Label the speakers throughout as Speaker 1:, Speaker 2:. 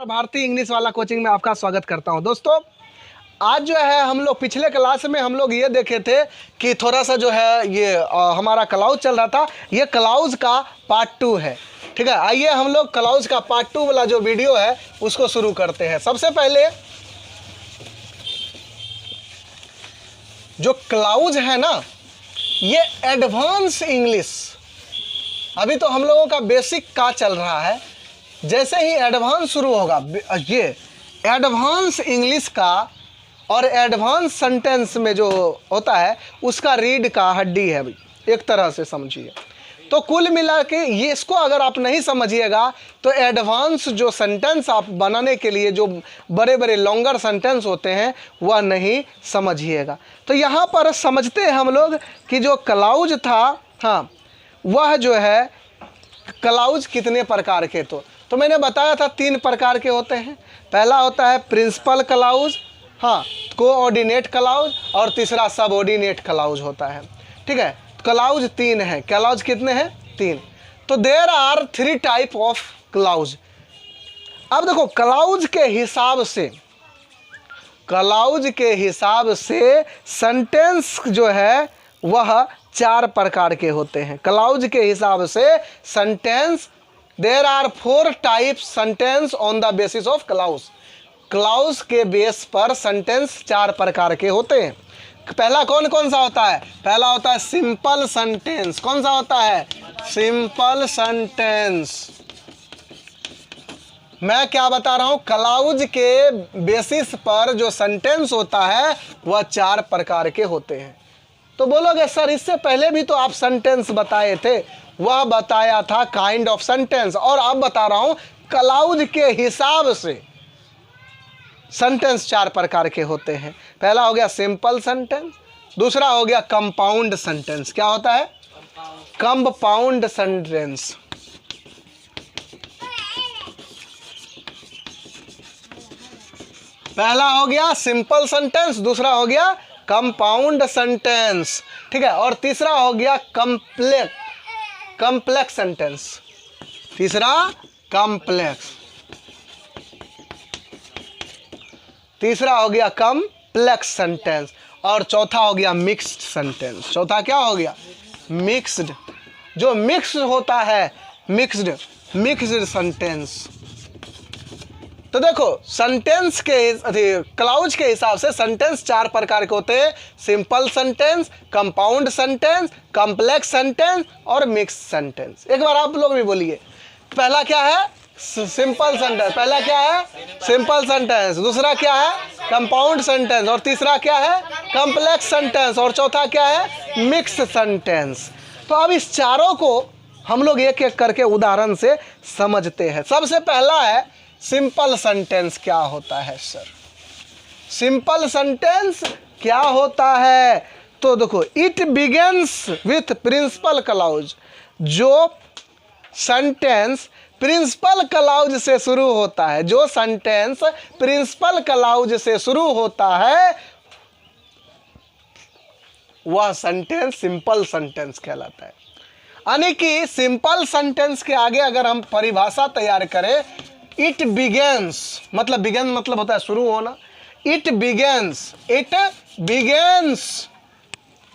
Speaker 1: भारतीय इंग्लिश वाला कोचिंग में आपका स्वागत करता हूं। दोस्तों आज जो है हम लोग पिछले क्लास में हम लोग ये देखे थे कि थोड़ा सा जो है ये हमारा क्लाउज चल रहा था। ये क्लाउज का पार्ट 2 है। ठीक है, आइए हम लोग क्लाउज का पार्ट 2 वाला जो वीडियो है उसको शुरू करते हैं। सबसे पहले जो क्लाउज है ना, ये एडवांस इंग्लिश, अभी तो हम लोगों का बेसिक का चल रहा है। जैसे ही एडवांस शुरू होगा, ये एडवांस इंग्लिश का और एडवांस सेंटेंस में जो होता है उसका रीढ़ का हड्डी है भाई, एक तरह से समझिए। तो कुल मिला के ये इसको अगर आप नहीं समझिएगा तो एडवांस जो सेंटेंस आप बनाने के लिए जो बड़े बड़े लॉन्गर सेंटेंस होते हैं वह नहीं समझिएगा। तो यहाँ पर समझते हैं हम लोग कि जो क्लाउज था, हाँ, वह जो है क्लाउज कितने प्रकार के तो मैंने बताया था 3 प्रकार के होते हैं। पहला होता है प्रिंसिपल क्लाउज, हाँ, कोऑर्डिनेट क्लाउज, और तीसरा सबऑर्डिनेट क्लाउज होता है। ठीक है, क्लाउज 3 है। क्लाउज कितने हैं? 3। तो there are 3 type of clause. अब देखो क्लाउज के हिसाब से सेंटेंस जो है वह 4 प्रकार के होते हैं। क्लाउज के हिसाब से sentence, there are 4 type sentence on the basis of clause. Clause के बेस पर सेंटेंस 4 प्रकार के होते हैं। पहला कौन कौन सा होता है? पहला होता है सिंपल सेंटेंस। कौन सा होता है? Simple sentence. मैं क्या बता रहा हूं, क्लाउज के बेसिस पर जो सेंटेंस होता है वह 4 प्रकार के होते हैं। तो बोलोगे सर इससे पहले भी तो आप सेंटेंस बताए थे, वह बताया था काइंड ऑफ सेंटेंस, और अब बता रहा हूं क्लाउज के हिसाब से सेंटेंस 4 प्रकार के होते हैं। पहला हो गया सिंपल सेंटेंस, दूसरा हो गया कंपाउंड सेंटेंस। क्या होता है? Compound sentence. पहला हो गया सिंपल सेंटेंस, दूसरा हो गया कंपाउंड सेंटेंस। ठीक है, और तीसरा हो गया कॉम्प्लेक्स सेंटेंस। तीसरा कॉम्प्लेक्स, तीसरा हो गया कॉम्प्लेक्स सेंटेंस, और चौथा हो गया मिक्स्ड सेंटेंस। चौथा क्या हो गया? मिक्स्ड। जो मिक्स होता है, मिक्स्ड सेंटेंस। तो देखो सेंटेंस के क्लाउज के हिसाब से सेंटेंस 4 प्रकार के होते हैं। Simple sentence, compound sentence, complex sentence और मिक्स सेंटेंस। एक बार आप लोग भी बोलिए। पहला क्या है? Simple sentence. पहला क्या है? Simple sentence. दूसरा क्या है? Compound sentence. और तीसरा क्या है? Complex sentence. और चौथा क्या है? Mix sentence. तो अब इस चारों को हम लोग एक एक करके उदाहरण से समझते हैं। सबसे पहला है सिंपल सेंटेंस। क्या होता है सर? सिंपल सेंटेंस क्या होता है? तो देखो, it begins with principal clause. जो सेंटेंस प्रिंसिपल क्लाउज से शुरू होता है, जो सेंटेंस प्रिंसिपल क्लाउज से शुरू होता है, वह सेंटेंस सिंपल सेंटेंस कहलाता है। यानी कि सिंपल सेंटेंस के आगे अगर हम परिभाषा तैयार करें, इट बिगेन्स मतलब होता है शुरू होना। It begins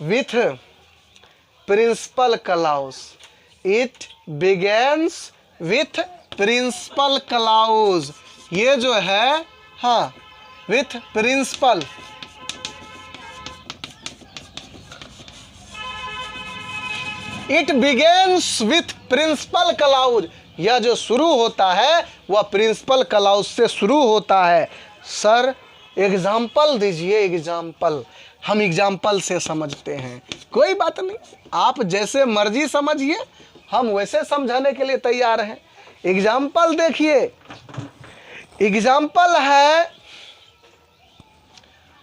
Speaker 1: with principal clause. It begins with principal clause. ये जो है, हाँ, with principal. It begins with principal clause. यह जो शुरू होता है वह प्रिंसिपल क्लाउज से शुरू होता है। सर एग्जाम्पल दीजिए। एग्जाम्पल हम एग्जाम्पल से समझते हैं। कोई बात नहीं, आप जैसे मर्जी समझिए, हम वैसे समझाने के लिए तैयार हैं। एग्जाम्पल देखिए। एग्जाम्पल है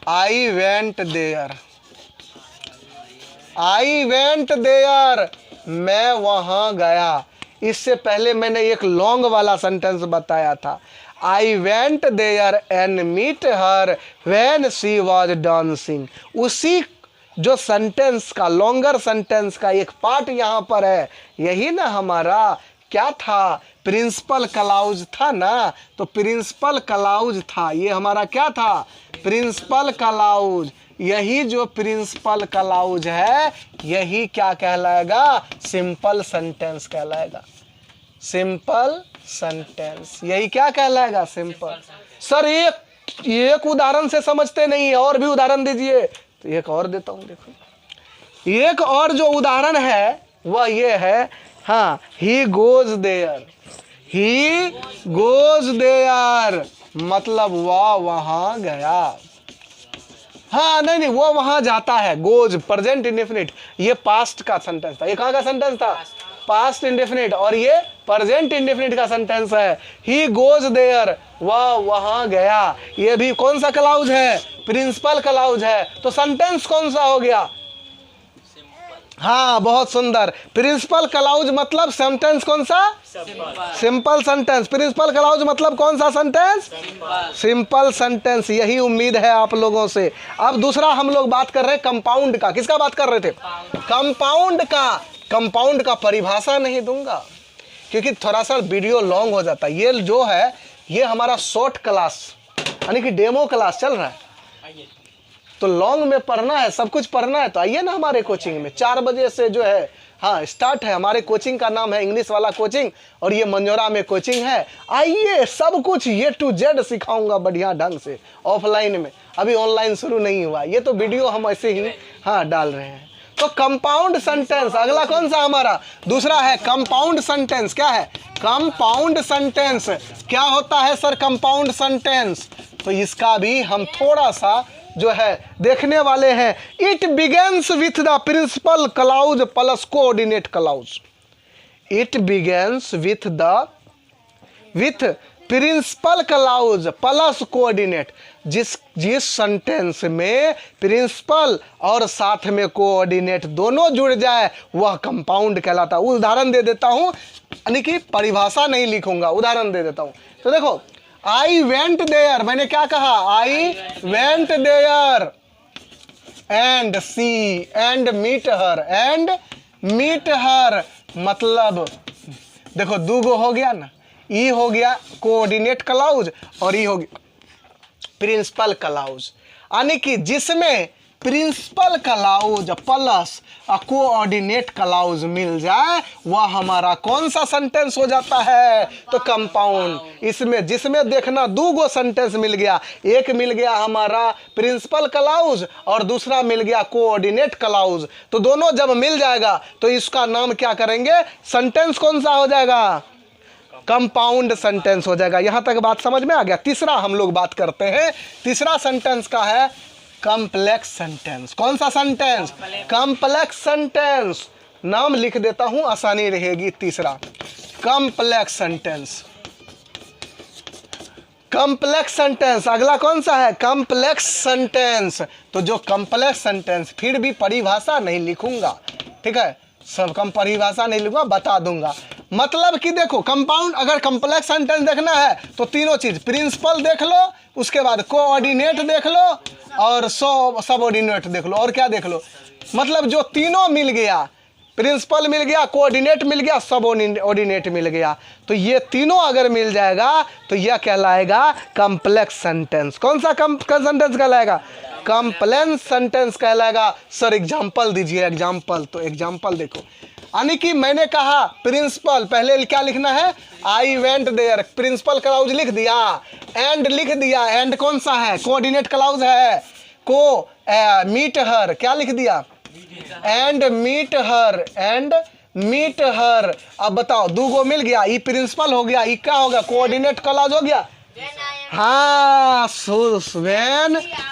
Speaker 1: I went there. I went there, मैं वहां गया। इससे पहले मैंने एक लॉन्ग वाला सेंटेंस बताया था। I went there and meet her when she was dancing. उसी जो सेंटेंस का, लॉन्गर सेंटेंस का एक पार्ट यहाँ पर है। यही ना हमारा क्या था, प्रिंसिपल क्लाउज था ना, तो प्रिंसिपल क्लाउज था, ये हमारा क्या था, प्रिंसिपल क्लाउज। यही जो प्रिंसिपल क्लाउज है यही क्या कहलाएगा, सिंपल सेंटेंस कहलाएगा, सिंपल सेंटेंस, यही क्या कहलाएगा, सिंपल। सर एक उदाहरण से समझते नहीं है, और भी उदाहरण दीजिए, तो एक और देता हूं, देखो एक और जो उदाहरण है वह ये है, हाँ, he goes there, he goes there मतलब वह वहां गया, हाँ नहीं वो वहां जाता है, गोज प्रेजेंट इंडेफिनिट, ये पास्ट का सेंटेंस था, ये कहाँ का सेंटेंस था, पास्ट इंडेफिनिट, और ये प्रेजेंट इंडेफिनिट का सेंटेंस है, ही गोज देयर वह वहां गया, ये भी कौन सा क्लाउज है, प्रिंसिपल क्लाउज है, तो सेंटेंस कौन सा हो गया, हाँ बहुत सुंदर, प्रिंसिपल क्लाउज मतलब सेंटेंस कौन सा, सिंपल सेंटेंस, प्रिंसिपल क्लाउज मतलब कौन सा सेंटेंस, सिंपल सेंटेंस, यही उम्मीद है आप लोगों से। अब दूसरा हम लोग बात कर रहे हैं कंपाउंड का, किसका बात कर रहे थे, कंपाउंड का, कंपाउंड का परिभाषा नहीं दूंगा क्योंकि थोड़ा सा वीडियो लॉन्ग हो जाता है, ये जो है ये हमारा शॉर्ट क्लास यानी कि डेमो क्लास चल रहा है, तो लॉन्ग में पढ़ना है, सब कुछ पढ़ना है, तो आइए ना हमारे कोचिंग में 4 बजे से जो है, हाँ स्टार्ट है, हमारे कोचिंग का नाम है इंग्लिश वाला कोचिंग, और ये मंजोरा में कोचिंग है, आइए सब कुछ A to Z सिखाऊंगा बढ़िया ढंग से ऑफलाइन में, अभी ऑनलाइन शुरू नहीं हुआ, ये तो वीडियो हम ऐसे ही हाँ डाल रहे हैं। तो कंपाउंड सेंटेंस अगला कौन सा हमारा, दूसरा है कंपाउंड सेंटेंस, क्या है, कंपाउंड सेंटेंस, क्या होता है सर कंपाउंड सेंटेंस, तो इसका भी हम थोड़ा सा जो है देखने वाले हैं। It begins with the principal clause plus coordinate clause, it begins with principal clause plus coordinate, जिस सेंटेंस में प्रिंसिपल और साथ में कोऑर्डिनेट दोनों जुड़ जाए वह कंपाउंड कहलाता है। उदाहरण दे देता हूं, यानी कि परिभाषा नहीं लिखूंगा, उदाहरण दे देता हूं, तो देखो आई वेंट देयर, मैंने क्या कहा, I went there and see and meet her, and meet her मतलब देखो दूगो हो गया ना, ई हो गया कोऑर्डिनेट क्लाउज और ई हो गया प्रिंसिपल क्लाउज, यानी कि जिसमें principal clause plus coordinate clause मिल जाए वह हमारा कौन सा सेंटेंस हो जाता है, तो कंपाउंड। इसमें जिसमें देखना दूगो सेंटेंस मिल गया, एक मिल गया हमारा प्रिंसिपल क्लाउज और दूसरा मिल गया कोऑर्डिनेट क्लाउज, तो दोनों जब मिल जाएगा तो इसका नाम क्या करेंगे, सेंटेंस कौन सा हो जाएगा, कंपाउंड सेंटेंस हो जाएगा। यहां तक बात समझ में आ गया। तीसरा हम लोग बात करते हैं, तीसरा सेंटेंस का है कॉम्प्लेक्स सेंटेंस। कौन सा सेंटेंस, कॉम्प्लेक्स सेंटेंस, नाम लिख देता हूं आसानी रहेगी। तीसरा कॉम्प्लेक्स सेंटेंस, कॉम्प्लेक्स सेंटेंस अगला कौन सा है, कॉम्प्लेक्स सेंटेंस। तो जो कॉम्प्लेक्स सेंटेंस, फिर भी परिभाषा नहीं लिखूंगा, ठीक है, सब कम परिभाषा नहीं लिखूंगा, बता दूंगा। मतलब कि देखो कंपाउंड, अगर कॉम्प्लेक्स सेंटेंस देखना है तो तीनों चीज, प्रिंसिपल देख लो, उसके बाद कोऑर्डिनेट देख लो और सबऑर्डिनेट देख लो, और क्या देख लो, मतलब जो तीनों मिल गया, प्रिंसिपल मिल गया, कोऑर्डिनेट मिल गया, सबऑर्डिनेट मिल गया, तो ये तीनों अगर मिल जाएगा तो यह कहलाएगा कॉम्प्लेक्स सेंटेंस। कौन सा सेंटेंस कहलाएगा, कॉम्प्लेक्स सेंटेंस कहलाएगा। सर एग्जांपल दीजिए, एग्जांपल, तो एग्जांपल देखो, यानी कि मैंने कहा प्रिंसिपल, पहले क्या लिखना है, I went there, principal clause लिख दिया, एंड लिख दिया, एंड कौन सा है, कोऑर्डिनेट क्लाउज है, को मीट हर, क्या लिख दिया, and meet her, and meet her. अब बताओ दूगो मिल गया, ई प्रिंसिपल हो गया, ई क्या हो गया, कोऑर्डिनेट क्लाउज हो गया। हाँ,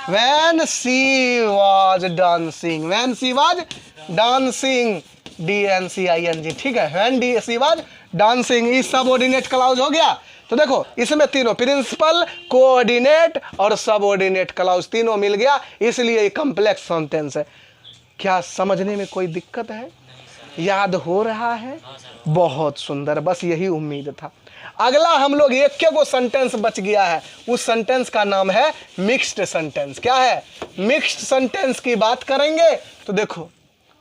Speaker 1: when she was dancing, when she was dancing, DANCING, ठीक है, when she was dancing, इस सबऑर्डिनेट क्लाउज हो गया। तो देखो इसमें तीनों, प्रिंसिपल, कोऑर्डिनेट और सबऑर्डिनेट क्लाउज तीनों मिल गया, इसलिए ये कॉम्प्लेक्स सेंटेंस है। क्या समझने में कोई दिक्कत है, याद हो रहा है, बहुत सुंदर, बस यही उम्मीद था। अगला हम लोग एक को सेंटेंस बच गया है, उस सेंटेंस का नाम है मिक्स्ड सेंटेंस। क्या है, मिक्स्ड सेंटेंस की बात करेंगे। तो देखो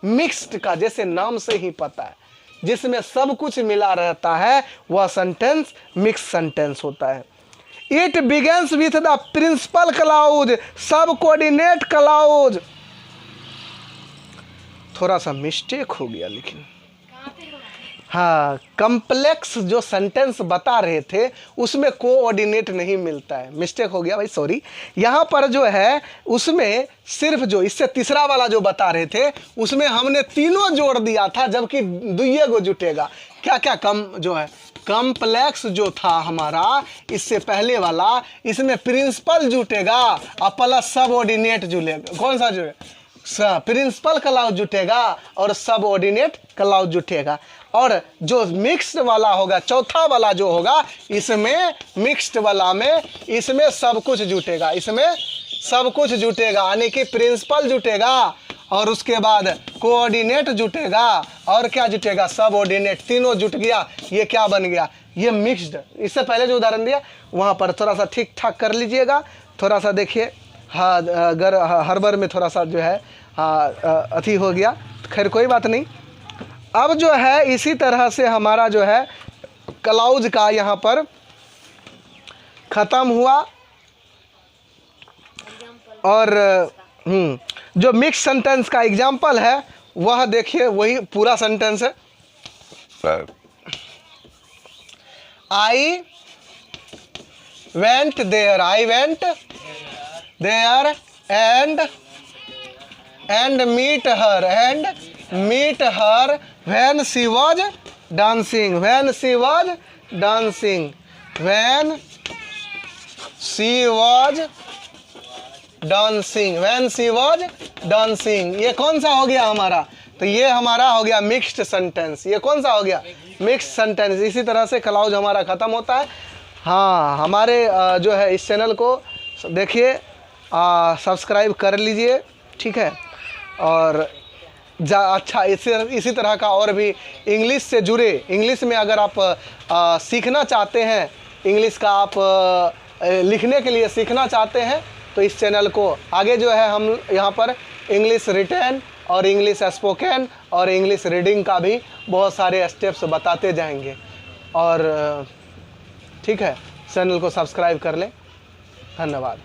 Speaker 1: मिक्स्ड का जैसे नाम से ही पता है, जिसमें सब कुछ मिला रहता है वह सेंटेंस मिक्स सेंटेंस होता है। It begins with the principal clause, sub coordinate clause. थोड़ा सा मिस्टेक हो गया लेकिन हाँ, कम्प्लेक्स जो सेंटेंस बता रहे थे उसमें कोऑर्डिनेट नहीं मिलता है, मिस्टेक हो गया भाई, सॉरी। यहाँ पर जो है उसमें सिर्फ जो इससे तीसरा वाला जो बता रहे थे उसमें हमने तीनों जोड़ दिया था, जबकि दुइये को जुटेगा। क्या क्या कम जो है कम्प्लेक्स जो था हमारा इससे पहले वाला, इसमें प्रिंसिपल जुटेगा और प्लस सबऑर्डिनेट जुटेगा। कौन सा जो प्रिंसिपल क्लाउज जुटेगा और सबऑर्डिनेट क्लाउज जुटेगा। और जो मिक्स्ड वाला होगा, चौथा वाला जो होगा, इसमें मिक्स्ड वाला में इसमें सब कुछ जुटेगा, इसमें सब कुछ जुटेगा, यानी कि प्रिंसिपल जुटेगा और उसके बाद कोऑर्डिनेट जुटेगा और क्या जुटेगा, सबऑर्डिनेट। तीनों जुट गया, ये क्या बन गया, ये मिक्स्ड। इससे पहले जो उदाहरण दिया वहाँ पर थोड़ा सा ठीक ठाक कर लीजिएगा, थोड़ा सा देखिए। हाँ, अगर हर में थोड़ा सा जो है अथी हो गया, खैर कोई बात नहीं। अब जो है इसी तरह से हमारा जो है क्लाउज का यहाँ पर ख़त्म हुआ। और जो मिक्स सेंटेंस का एग्जाम्पल है वह देखिए, वही पूरा सेंटेंस है। I went there, I went there and meet her, and meet her when she was dancing, when she was dancing, when she was dancing, when she was dancing। ये कौन सा हो गया हमारा, तो ये हमारा हो गया मिक्स्ड सेंटेंस। ये कौन सा हो गया, मिक्स्ड सेंटेंस। इसी तरह से क्लाउज हमारा ख़त्म होता है। हाँ, हमारे जो है इस चैनल को देखिए, सब्सक्राइब कर लीजिए, ठीक है। और अच्छा, इसी तरह का और भी इंग्लिश से जुड़े, इंग्लिश में अगर आप सीखना चाहते हैं, इंग्लिश का आप लिखने के लिए सीखना चाहते हैं, तो इस चैनल को आगे जो है हम यहाँ पर इंग्लिश रिटन और इंग्लिश स्पोकन और इंग्लिश रीडिंग का भी बहुत सारे स्टेप्स बताते जाएंगे। और ठीक है, चैनल को सब्सक्राइब कर लें। धन्यवाद।